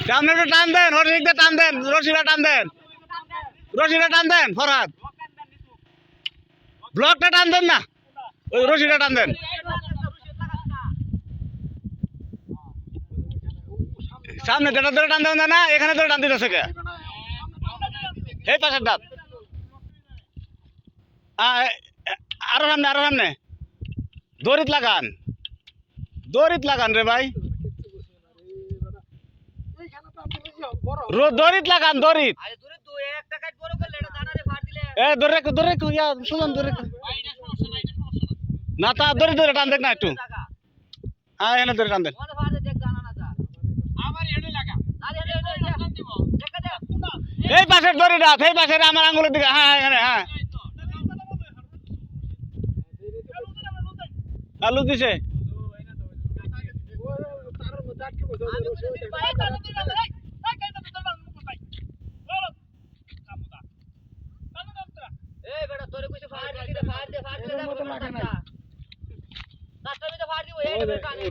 সামনে একটু টান দেন, রশিদা টান দেন, রশিদা টান দেন, রশিদা টান দেন, ফরহাদ ব্লকটা টান দেন না, ওই রশিদা টান দেন। সামনে যেটা ধরে টান দেন না, এখানে ধরে টান দিতেছে কে? এই পাশের দাঁত আরো সামনে, আরো সামনে দড়িত লাগান, দড়িত লাগান রে ভাই, দড়িত লাগান, দড়িত। এ ধরে ধরে শুনুন, ধরে না তা ধরে ধরে টান দেন না একটু, হ্যাঁ এখানে ধরে টান দেন। এই পাশের দড়িটা, এই পাশের আমার আঙ্গুলের দিকে, হ্যাঁ এখানে, হ্যাঁ আলু দিছে।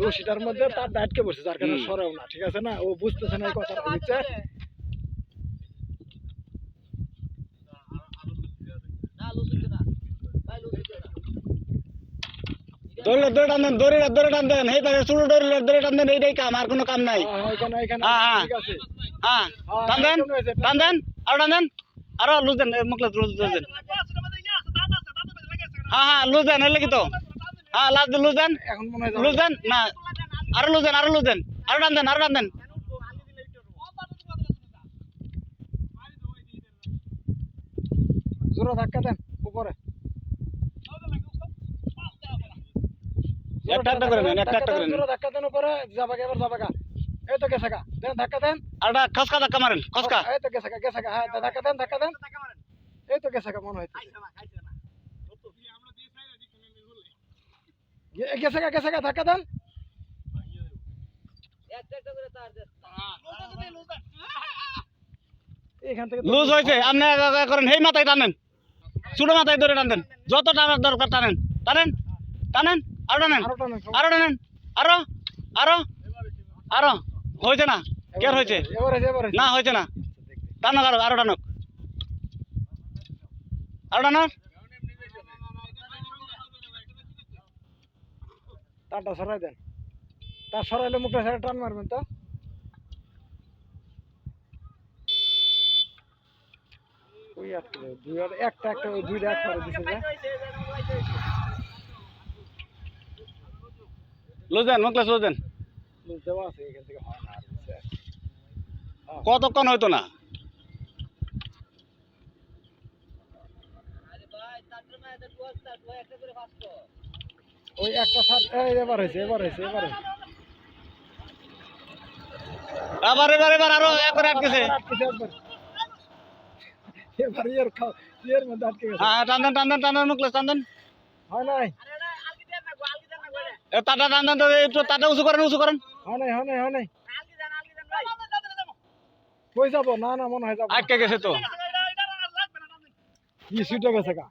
রশিটার মধ্যে তার আটকে বসে, যার কারণে সরেও না, ঠিক আছে না, ও বুঝতেছে না এই কথাটা, বুঝছে? ধরে ধরে টান দেন, ধরে ধরে টান দেন, এই পাশে ছোট ধরে ধরে টান দেন, এইটাই কাম, আর কোনো কাম নাই। হ্যাঁ হ্যাঁ টান দেন, টান দেন, আরো টান দেন, আরো লুজ দেন, মুখলে লুজ দেন, হ্যাঁ হ্যাঁ লুজ দেন, হলে কি তো, হ্যাঁ লাস্ট লুজ দেন, এখন মনে হয় লুজ দেন না, আরো লুজ দেন, আরো লুজ দেন, আরো টান দেন, আরো টান দেন। জোরে ধাক্কা দেন উপরে, একটা একটা করে নেন, একটা একটা করে নেন, জোরে ধাক্কা দেন উপরে, যাবাগা এবার যাবাগা, এই তো গেছে গা, দেন ধাক্কা দেন, আরটা খসকা ধাক্কা মারেন, খসকা, এই তো গেছে গা, হ্যাঁ ধাক্কা দেন, ধাক্কা দেন, এই তো গেছে গা মনে হইতেছে, গেছে গা ধাক্কা দেন, এখান থেকে লুজ হয়েছে, আপনি করেন, এই মাথায় টানেন, ছোট মাথায় ধরে টান দেন, যত টানার দরকার টানেন, টানেন টানেন, আরো টানেন, আরো টানেন, আরো আরো আরো, হয়েছে না, কেয়ার হয়েছে না, হয়েছে না, টানক আরো, আরো টানক, আরো টানক, তারটা সরাই দেন, তার সরাইলে মুখটা ছেড়ে টান মারবেন তো, ওই আটকে দুই একটা একটা ওই দুইটা এক করে দিছে যে, লুজ দেন, মুখলে লুজ দেন, দেওয়া আছে এখান থেকে হয় না, কতক্ষণ হয়তো না, ওই একটা সার, এবার হয়েছে আবার এবার এবার আরো একবার আটকেছে, এবার ইয়ের মধ্যে আটকে গেছে, হ্যাঁ টান দেন, টান দেন, টান দেন, মুখলে টান দেন, হয় নাই, তাটা টান দেন, একটু তাটা উঁচু করেন, উঁচু করেন, হয় নাই, কই যাবো, না মনে হয় যাবো, আটকে গেছে তো, কি ছুটে গেছে গা।